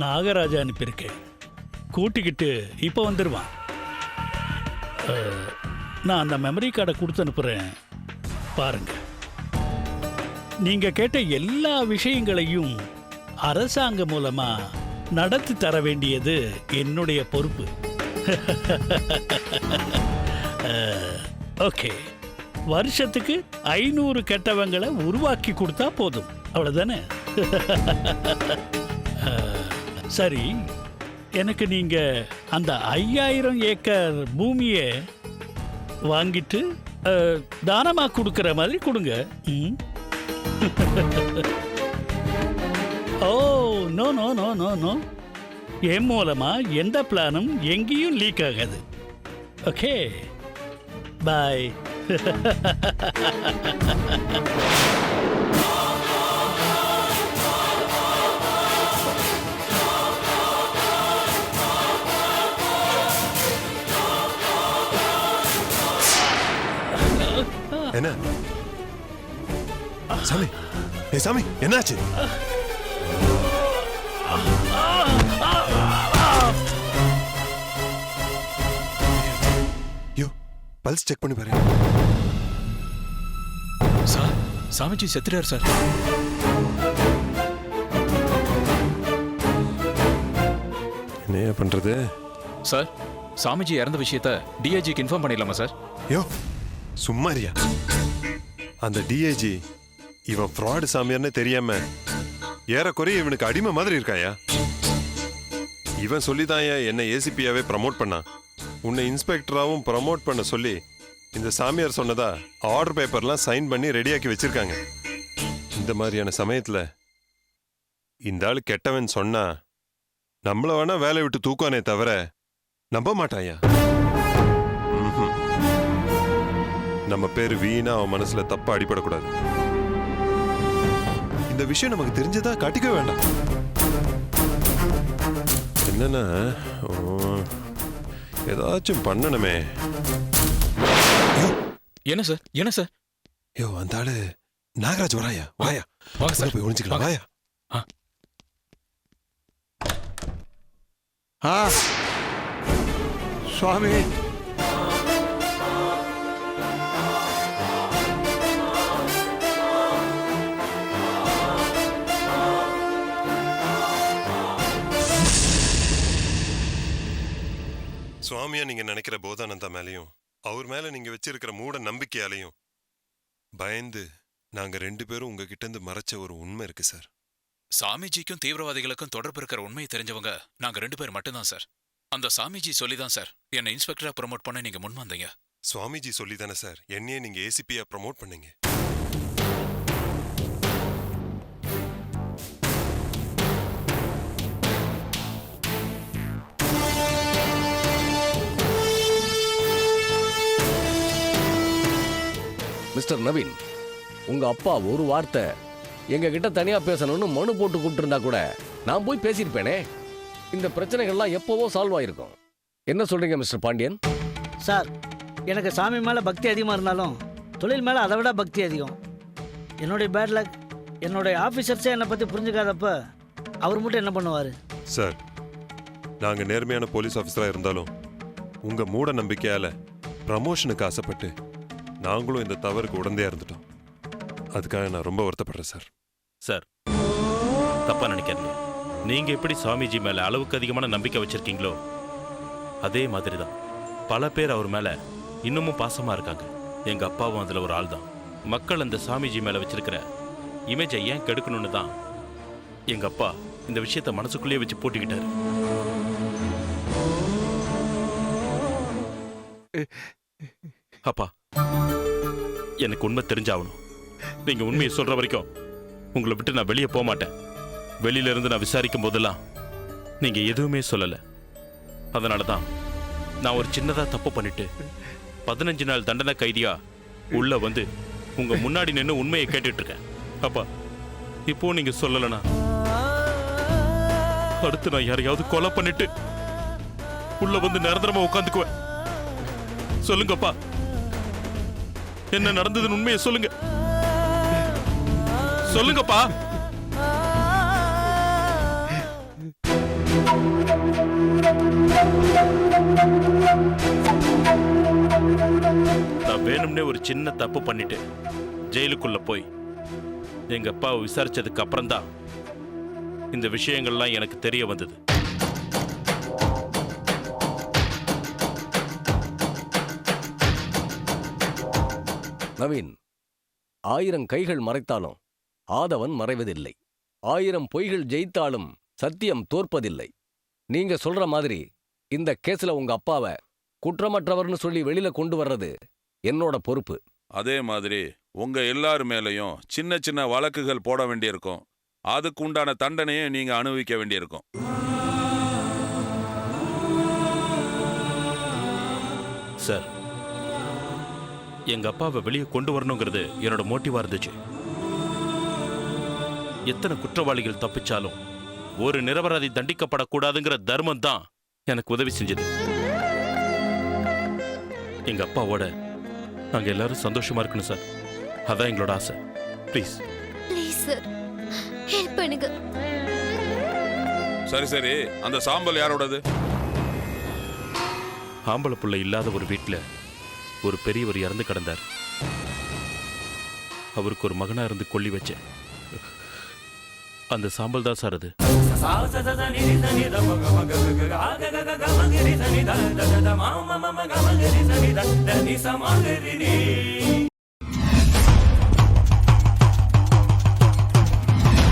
நாகராஜா அனுப்பியிருக்கேன். கூட்டிக்கிட்டு இப்போ வந்துடுவான். நான் அந்த மெமரி கார்டை கொடுத்து அனுப்புகிறேன், பாருங்க. நீங்கள் கேட்ட எல்லா விஷயங்களையும் அரசாங்கம் மூலமாக நடத்தி தர வேண்டியது என்னுடைய பொறுப்பு. ஓகே, வருஷத்துக்கு 500 கெட்டவங்களை உருவாக்கி கொடுத்தா போதும், அவ்வளோதானே? சரி, எனக்கு நீங்க அந்த 5000 ஏக்கர் பூமியை வாங்கிட்டு தானமா கொடுக்கிற மாதிரி கொடுங்க. Oh, no no no no no, என் மூலமா எந்த பிளானும் எங்கேயும் லீக் ஆகாது. Okay, bye. என்ன சாமி? சாமி, என்னாச்சு? பல்ஸ் செக் பண்ணி பாரு. சார், சாமிஜி செத்துறார் சார். என்ன பண்றது சார்? சாமிஜி இறந்த விஷயத்த டிஐஜிக்கு இன்ஃபார்ம் பண்ணிடலாமா சார்? யோ சும்மாரியா, அந்த டிஐஜி இவன் ஃப்ராடு சாமியார்னு தெரியாம ஏறக்குறைய இவனுக்கு அடிமை மாதிரி இருக்காயா. இவன் சொல்லிதாயா என்ன ஏசிபியாவே ப்ரமோட் பண்ணான். உன்னை இன்ஸ்பெக்டராகவும் ப்ரமோட் பண்ண சொல்லி இந்த சாமியார் சொன்னதா ஆர்டர் பேப்பர்லாம் சைன் பண்ணி ரெடியாக்கி வச்சிருக்காங்க. இந்த மாதிரியான சமயத்தில் இந்த ஆள் கெட்டவன் சொன்னா நம்மள வேணா வேலை விட்டு தூக்கானே தவிர நம்ப மாட்டாயா. நம்ம பேர் வீணா அவன் மனசுல தப்பா அடிபடக்கூடாது. இந்த விஷயம் நமக்கு தெரிஞ்சதா காட்டிக்க வேண்டாம். என்னன்னா ஏதாச்சும் பண்ணணுமே. என்ன சார்? என்ன சார்? யோ, அந்த ஆளு நாகராஜ் வராயா? வாயா, வாங்க சார், போய் ஒளிஞ்சுக்கலாம். வாயா. சுவாமி, சுவாமியா நீங்க நினைக்கிற போதானந்தா மேலையும் அவர் மேல நீங்க வச்சிருக்கிற மூட நம்பிக்கையாலையும் பயந்து நாங்க 2 பேரும் உங்ககிட்ட இருந்து மறைச்ச ஒரு உண்மை இருக்கு சார். சாமிஜிக்கும் தீவிரவாதிகளுக்கும் தொடர்பு இருக்கிற உண்மையை தெரிஞ்சவங்க நாங்க 2 பேர் மட்டும்தான் சார். அந்த சாமிஜி சொல்லிதான் சார் என்னை இன்ஸ்பெக்டரா ப்ரமோட் பண்ண நீங்க முன் வந்தீங்க. சுவாமிஜி சொல்லிதானே சார் என்னையே நீங்க ஏசிபியா ப்ரமோட் பண்ணீங்க. மிஸ்டர் நவீன், உங்க அப்பா ஒரு வார்த்தை எங்க கிட்ட தனியா பேசணும்னு மனு போட்டு கூப்பிட்டு கூட நான் போய் பேசியிருப்பேனே. இந்த பிரச்சனைகள்லாம் எப்பவோ சால்வ் ஆயிருக்கும். என்ன சொல்றீங்க மிஸ்டர் பாண்டியன்? சார், எனக்கு சாமி மேலே பக்தி அதிகமாக இருந்தாலும் தொழில் மேலே அதை விட பக்தி அதிகம். என்னுடைய பேட் லக், என்னுடைய ஆஃபீஸர்ஸே என்னை பற்றி புரிஞ்சுக்காதப்ப அவர் மட்டும் என்ன பண்ணுவார்? சார், நாங்கள் நேர்மையான போலீஸ் ஆஃபீஸராக இருந்தாலும் உங்கள் மூட நம்பிக்கையால் ப்ரமோஷனுக்கு ஆசைப்பட்டு நாங்களும் இந்த தவறுக்கு உடந்தையாக இருந்துட்டோம். அதுக்காக நான் ரொம்ப வருத்தப்படுறேன் சார். சார், தப்பா நினைக்காதீங்க. நீங்க எப்படி சாமிஜி மேல அளவுக்கு அதிகமான நம்பிக்கை வச்சிருக்கீங்களோ அதே மாதிரி தான் பல பேர் அவர் மேல இன்னமும் பாசமா இருக்காங்க. எங்க அப்பாவும் அதுல ஒரு ஆள் தான். மக்கள் அந்த சாமிஜி மேல வச்சிருக்கிற இமேஜை ஏன் கெடுக்கணும்னு தான் எங்க அப்பா இந்த விஷயத்தை மனசுக்குள்ளேயே வச்சு போட்டுக்கிட்டாரு. அப்பா, எனக்கு உண்மை தெரிஞ்சாகணும். நீங்க உண்மையை சொல்ற வரைக்கும் உங்களை விட்டு நான் வெளியே போக மாட்டேன். வெளியில இருந்து நான் விசாரிக்கும் போதெல்லாம் நீங்க எதுவுமே சொல்லல. அதனாலதான் நான் ஒரு சின்னதா தப்பு பண்ணிட்டு 15 நாள் தண்டனை கைதியா உள்ள வந்து உங்க முன்னாடி நின்று உண்மையை கேட்டுட்டு இருக்கேன். அப்பா, இப்போ நீங்க சொல்லலனா அடுத்து நான் யாரையாவது கொலை பண்ணிட்டு உள்ள வந்து நிரந்தரமா உட்காந்துக்குவேன். சொல்லுங்கப்பா, என்ன நடந்ததுன்னு உண்மையை சொல்லுங்க. சொல்லுங்கப்பா. நான் வேணும்னே ஒரு சின்ன தப்பு பண்ணிட்டு ஜெயிலுக்குள்ள போய் எங்க அப்பாவை விசாரிச்சதுக்கு அப்புறம்தான் இந்த விஷயங்கள்லாம் எனக்கு தெரிய வந்தது. நவீன், 1000 கைகள் மறைத்தாலும் ஆதவன் மறைவதில்லை. 1000 பொய்கள் ஜெயித்தாலும் சத்தியம் தோற்பதில்லை. நீங்க சொல்ற மாதிரி இந்த கேஸ்ல உங்க அப்பாவை குற்றமற்றவர்னு சொல்லி வெளியில கொண்டு வர்றது என்னோட பொறுப்பு. அதே மாதிரி உங்க எல்லார் மேலையும் சின்ன சின்ன வழக்குகள் போட வேண்டியிருக்கும். அதுக்கு உண்டான தண்டனையை நீங்க அனுபவிக்க வேண்டியிருக்கும். சார், எங்க அப்பாவை வெளியே கொண்டு வரணுங்கிறது என்னோட மோட்டிவா இருந்துச்சு. எத்தனை குற்றவாளிகள் தப்பிச்சாலும் ஒரு நிரபராதி தண்டிக்கப்படக்கூடாதுங்கிற தர்மம் தான் எனக்கு உதவி செஞ்சது. எங்க அப்பாவோட நாங்க எல்லாரும் சந்தோஷமா இருக்கணும் சார். அதான் எங்களோட ஆசை. ப்ளீஸ் ப்ளீஸ் சார், ஹெல்ப் பண்ணுங்க. சரி சரி, அந்த சாம்பல் யாரோடது? ஆம்பளை புள்ள இல்லாத ஒரு வீட்டுல ஒரு பெரியவர் இறந்து கிடந்தார். அவருக்கு ஒரு மகனா இருந்து கொல்லி வச்சேன். அந்த சாம்பல் தான் சார் அது.